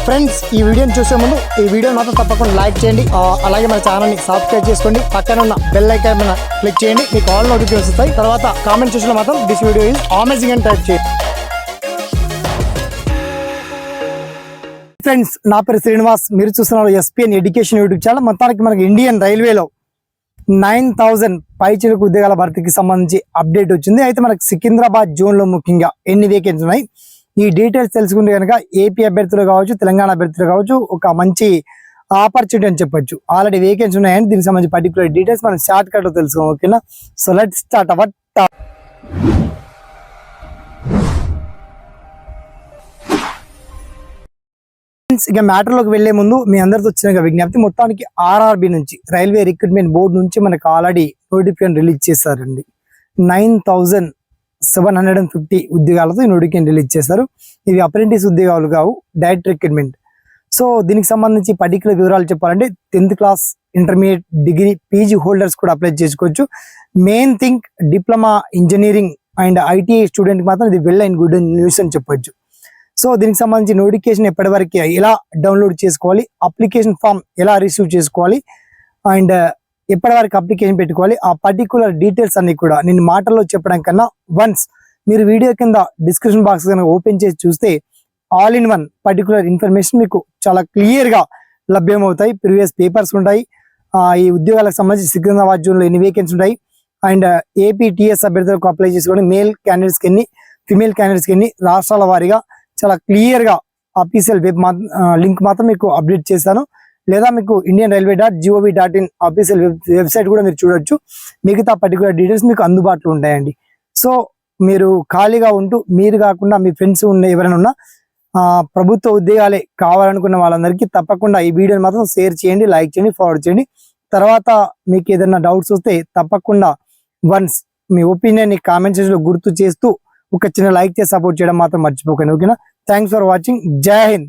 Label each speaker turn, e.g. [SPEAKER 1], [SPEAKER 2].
[SPEAKER 1] Friends ఈ వీడియోని చూసే ముందు ఈ వీడియో మాత్రం తప్పకుండా లైక్ చేయండి, అలాగే మన ఛానల్ని సబ్స్క్రైబ్ చేసుకోండి, పక్కన ఉన్న బెల్ ఐకాన్ మీద క్లిక్ చేయండి, మీకు ఆల్ నోటిఫికేషన్స్ వస్తాయి. తర్వాత కామెంట్ సెక్షన్లో మాత్రం దిస్ వీడియో ఈజ్ అమేజింగ్ అని టైప్ చేయండి. ఫ్రెండ్స్ నా పేరు శ్రీనివాస్, మీరు చూస్తున్నారు ఎస్పీఎన్ ఎడ్యుకేషన్ యూట్యూబ్ ఛానల్. మొత్తానికి మనకి ఇండియన్ రైల్వేలో 9,000 పైచిలకు ఉద్యోగాల భర్తీకి సంబంధించి అప్డేట్ వచ్చింది. అయితే మనకి సికింద్రాబాద్ జోన్లో ముఖ్యంగా ఎన్ని వేకెన్సీ ఉన్నాయి, ఈ డీటెయిల్స్ తెలుసుకుంటే కనుక ఏపీ అభ్యర్థులు కావచ్చు, తెలంగాణ అభ్యర్థులు కావచ్చు, ఒక మంచి ఆపర్చునిటీ అని చెప్పొచ్చు. ఆల్రెడీ వేకెన్సీ ఉన్నాయని దీనికి సంబంధించి పర్టికులర్ డీటెయిల్స్ మనం షార్ట్ కట్ తెలుసుకోం. ఓకేనా, so let's start our top. ఇక మ్యాటర్లోకి వెళ్లే ముందు మీ అందరితో వచ్చిన విజ్ఞప్తి, మొత్తానికి ఆర్ఆర్బి నుంచి రైల్వే రిక్రూట్మెంట్ బోర్డు నుంచి మనకు ఆల్రెడీ నోటిఫికేషన్ రిలీజ్ చేశారండి. 9,750 ఉద్యోగాలతో ఈ నోటిఫికేషన్ రిలీజ్ చేస్తారు. ఇవి అప్రెంటిస్ ఉద్యోగాలు కావు, డైరెక్ట్ రిక్రూట్మెంట్. సో దీనికి సంబంధించి పర్టికులర్ వివరాలు చెప్పాలంటే 10th class, intermediate, degree, PG holders కూడా అప్లై చేసుకోవచ్చు. Main thing diploma, engineering and ITI స్టూడెంట్కి మాత్రం ఇది వెల్ అండ్ గుడ్ న్యూస్ అని చెప్పొచ్చు. సో దీనికి సంబంధించి నోటిఫికేషన్ ఎప్పటివరకు ఎలా డౌన్లోడ్ చేసుకోవాలి, అప్లికేషన్ ఫామ్ ఎలా రిసీవ్ చేసుకోవాలి అండ్ ఎప్పటివరకు అప్లికేషన్ పెట్టుకోవాలి, ఆ పర్టికులర్ డీటెయిల్స్ అన్ని కూడా నేను మాటల్లో చెప్పడం కన్నా వన్స్ మీరు వీడియో కింద డిస్క్రిప్షన్ బాక్స్ కనుక ఓపెన్ చేసి చూస్తే all in one particular information మీకు చాలా క్లియర్గా లభ్యమవుతాయి. ప్రీవియస్ పేపర్స్ ఉంటాయి, ఈ ఉద్యోగాలకు సంబంధించి సికింద్రాబాద్ జోన్లో ఎన్ని వేకెన్సీ ఉంటాయి అండ్ ఏపీటీఎస్ అభ్యర్థులకు అప్లై చేసుకోండి, మేల్ క్యాండిడేట్స్కి ఎన్ని, ఫిమేల్ క్యాండిడేట్స్కి ఎన్ని, రాష్ట్రాల వారీగా చాలా క్లియర్గా అఫీషియల్ లింక్ మాత్రం మీకు అప్డేట్ చేశాను. లేదా మీకు indianrailway.gov.in అఫీషియల్ వెబ్సైట్ కూడా మీరు చూడొచ్చు. మిగతా పర్టికులర్ డీటెయిల్స్ మీకు అందుబాటులో ఉంటాయండి. సో మీరు ఖాళీగా ఉంటూ మీరు కాకుండా మీ ఫ్రెండ్స్ ఉన్న ఎవరైనా ఉన్నా ప్రభుత్వ ఉద్యోగాలే కావాలనుకున్న వాళ్ళందరికీ తప్పకుండా ఈ వీడియోని మాత్రం షేర్ చేయండి, లైక్ చేయండి, ఫార్వర్డ్ చేయండి. తర్వాత మీకు ఏదైనా డౌట్స్ వస్తే తప్పకుండా వన్స్ మీ ఒపీనియన్ని కామెంట్ సెక్షన్లో గుర్తు చేస్తూ ఒక చిన్న లైక్ చేసి సపోర్ట్ చేయడం మాత్రం మర్చిపోకండి. ఓకేనా, థ్యాంక్స్ ఫర్ వాచింగ్. జై హింద్.